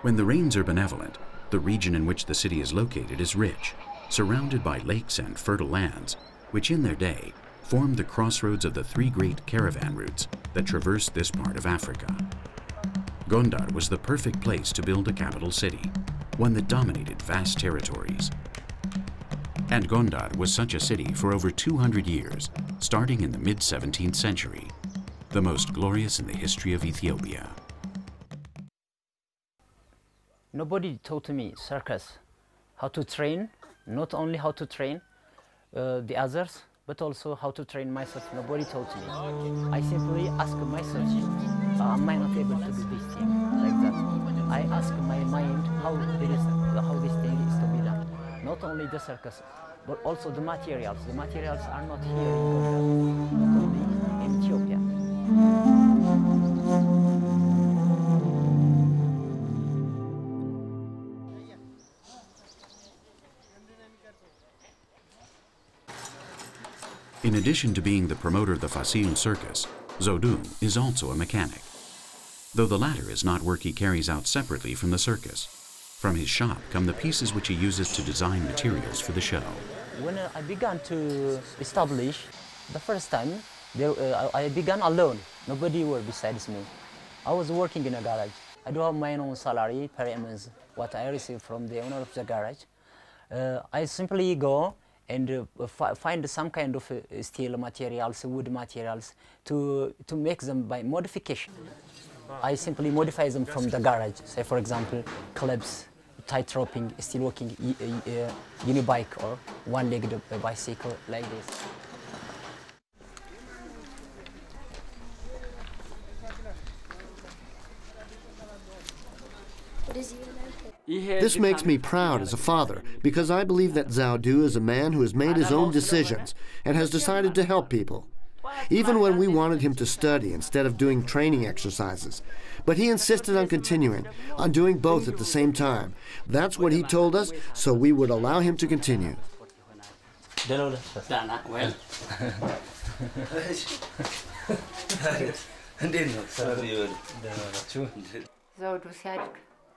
When the rains are benevolent, the region in which the city is located is rich, surrounded by lakes and fertile lands, which in their day formed the crossroads of the three great caravan routes that traversed this part of Africa. Gondar was the perfect place to build a capital city, one that dominated vast territories. And Gondar was such a city for over 200 years, starting in the mid-17th century, the most glorious in the history of Ethiopia. Nobody taught me circus, how to train, not only how to train the others, but also how to train myself. Nobody taught me. I simply ask myself, am I not able to do this thing like that? I ask my mind how this thing is to be done. Not only the circus, but also the materials. The materials are not here in Gondar, not only in Ethiopia. In addition to being the promoter of the Fasil circus, Zodou is also a mechanic, though the latter is not work he carries out separately from the circus. From his shop come the pieces which he uses to design materials for the show. When I began to establish, the first time, I began alone. Nobody were besides me. I was working in a garage. I do have my own salary per month, what I receive from the owner of the garage. I simply go and find some kind of steel materials, wood materials, to make them by modification. I simply modify them from the garage. Say, for example, clubs, tight roping, steel walking, unibike or one-legged bicycle like this. This makes me proud as a father because I believe that Zodou is a man who has made his own decisions and has decided to help people. Even when we wanted him to study instead of doing training exercises. But he insisted on continuing, on doing both at the same time. That's what he told us, so we would allow him to continue.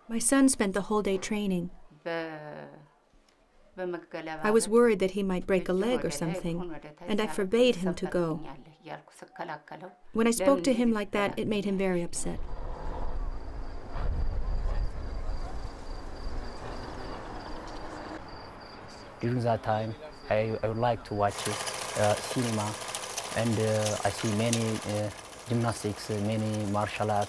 My son spent the whole day training. I was worried that he might break a leg or something, and I forbade him to go. When I spoke to him like that, it made him very upset. During that time, I would like to watch cinema, and I see many gymnastics, many martial art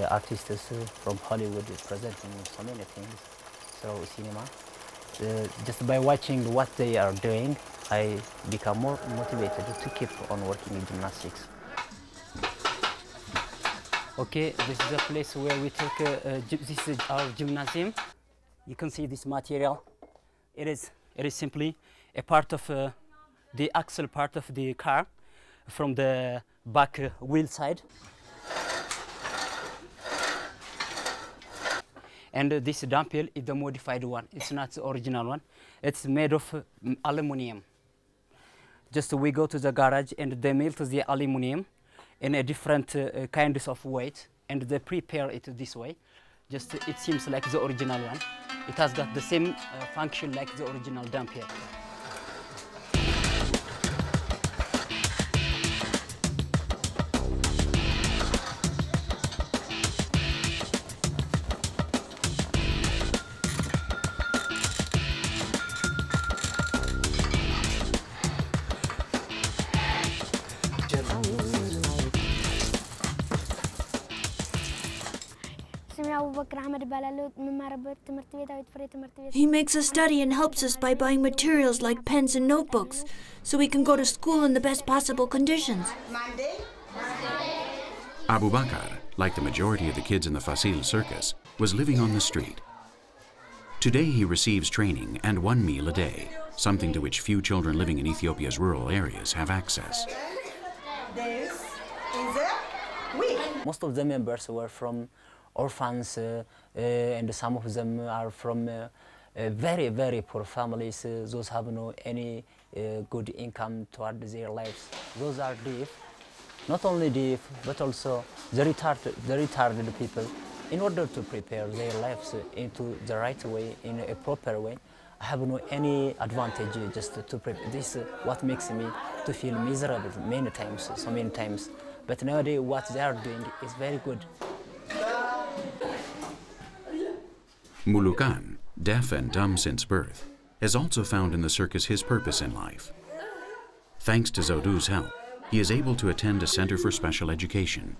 artists from Hollywood presenting so many things through cinema. Just by watching what they are doing, I become more motivated to keep on working in gymnastics. Okay, this is a place where we take, this is our gymnasium. You can see this material. It is simply a part of the axle part of the car from the back wheel side. And this dumbbell is the modified one. It's not the original one. It's made of aluminum. Just we go to the garage and they melt the aluminum in a different kinds of weight, and they prepare it this way. Just it seems like the original one. It has got the same function like the original dumbbell. He makes us study and helps us by buying materials like pens and notebooks, so we can go to school in the best possible conditions. Abu Bakr, like the majority of the kids in the Fasil circus, was living on the street. Today he receives training and one meal a day, something to which few children living in Ethiopia's rural areas have access. Most of the members were from orphans, and some of them are from very, very poor families. Those have no any good income toward their lives. Those are deaf, not only deaf, but also the retarded people. In order to prepare their lives into the right way, in a proper way, I have no any advantage just to prepare. This is what makes me to feel miserable many times, so many times. But nowadays, what they are doing is very good. Mulukan, deaf and dumb since birth, has also found in the circus his purpose in life. Thanks to Zodu's help, he is able to attend a center for special education.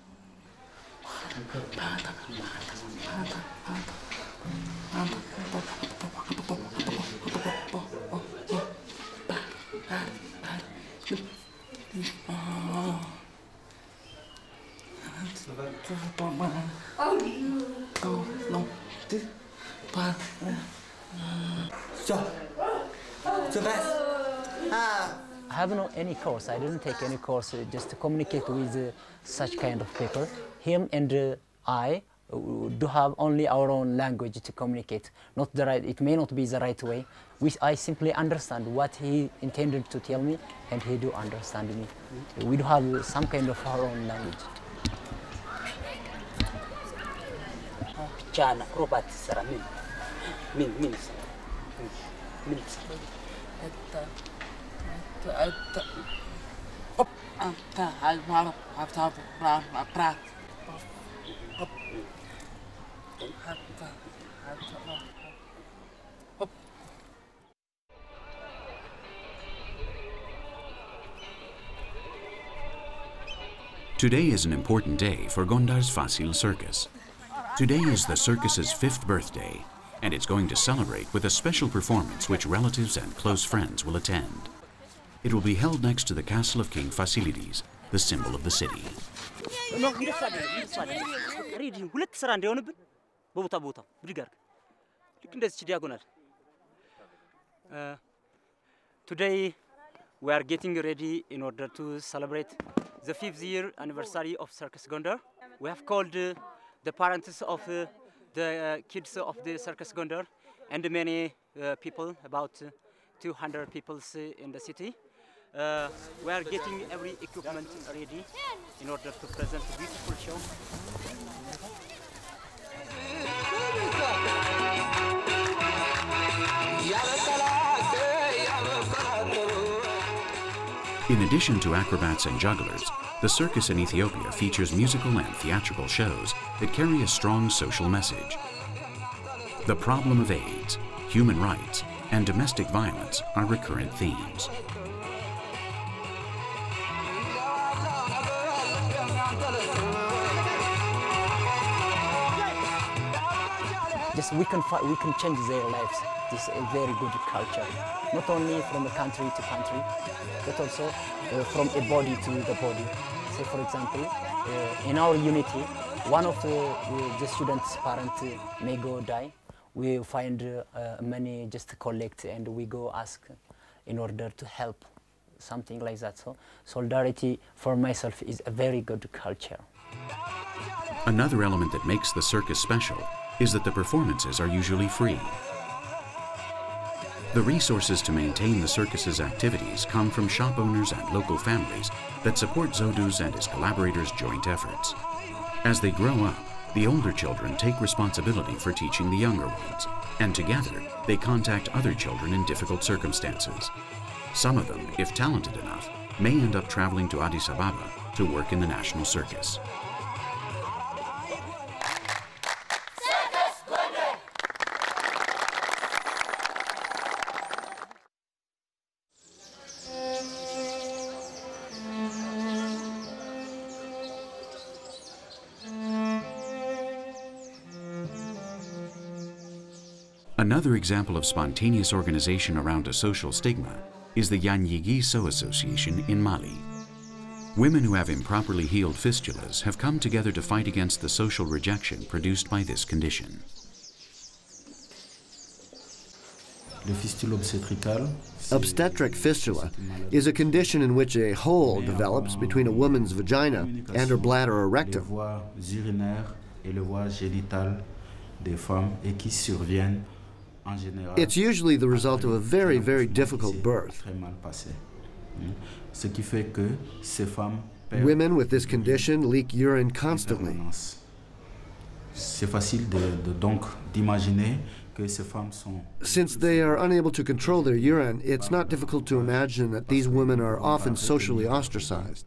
I have no any course. I didn't take any course just to communicate with such kind of people. Him and I do have only our own language to communicate. Not the right. It may not be the right way. I simply understand what he intended to tell me, and he do understand me. We do have some kind of our own language. Today is an important day for Gondar's Fasil Circus. Today is the circus's 5th birthday, and it's going to celebrate with a special performance which relatives and close friends will attend. It will be held next to the castle of King Fasilides, the symbol of the city. Today we are getting ready in order to celebrate the 5th year anniversary of Circus Gondar. We have called the parents of the kids of the Circus Gondar and many people, about 200 people in the city. We are getting every equipment ready in order to present a beautiful show. In addition to acrobats and jugglers, the circus in Ethiopia features musical and theatrical shows that carry a strong social message. The problem of AIDS, human rights, and domestic violence are recurrent themes. Just we can change their lives. This is a very good culture, not only from the country to country, but also from a body to the body. Say, for example, in our unity, one of the students' parents may go die. We find money just to collect, and we go ask in order to help, something like that. So solidarity for myself is a very good culture. Another element that makes the circus special is that the performances are usually free. The resources to maintain the circus's activities come from shop owners and local families that support Zodu's and his collaborators' joint efforts. As they grow up, the older children take responsibility for teaching the younger ones, and together they contact other children in difficult circumstances. Some of them, if talented enough, may end up traveling to Addis Ababa to work in the national circus. Another example of spontaneous organization around a social stigma is the Yanyigiso Association in Mali. Women who have improperly healed fistulas have come together to fight against the social rejection produced by this condition. Obstetric fistula is a condition in which a hole develops between a woman's vagina and her bladder or rectum. It's usually the result of a very, very difficult birth. Women with this condition leak urine constantly. Since they are unable to control their urine, it's not difficult to imagine that these women are often socially ostracized.